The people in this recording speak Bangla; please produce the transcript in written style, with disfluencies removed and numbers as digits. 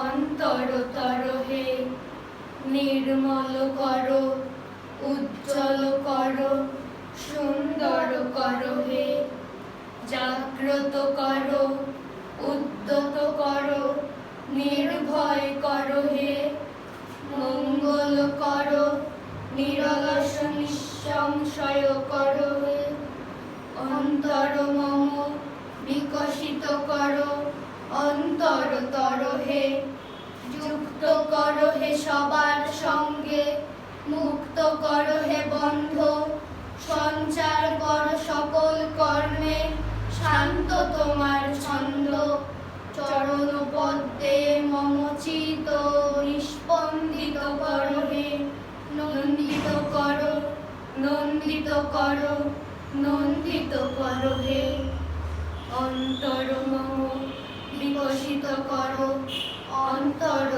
অন্তরতর হে নির্মল করো, উজ্জ্বল করো, সুন্দর করো হে। জাগ্রত করো, উদ্যত করো, নির্ভয় করো হে। মঙ্গল করো, নিরলস নিঃসংশয় করো হে। অন্তর মম বিকশিত করো, অন্তরতর হে। যুক্ত করো হে সবার সঙ্গে, মুক্ত করো হে বন্ধ। সঞ্চার করো সকল কর্মে, শান্ত তোমার ছন্দ। চরণ পদ্মে মম চিত নিস্পন্দিত করো হে। নন্দিত করো, নন্দিত করো, নন্দিত করো হে। অন্তর মম বিকশিত করো, অন্তর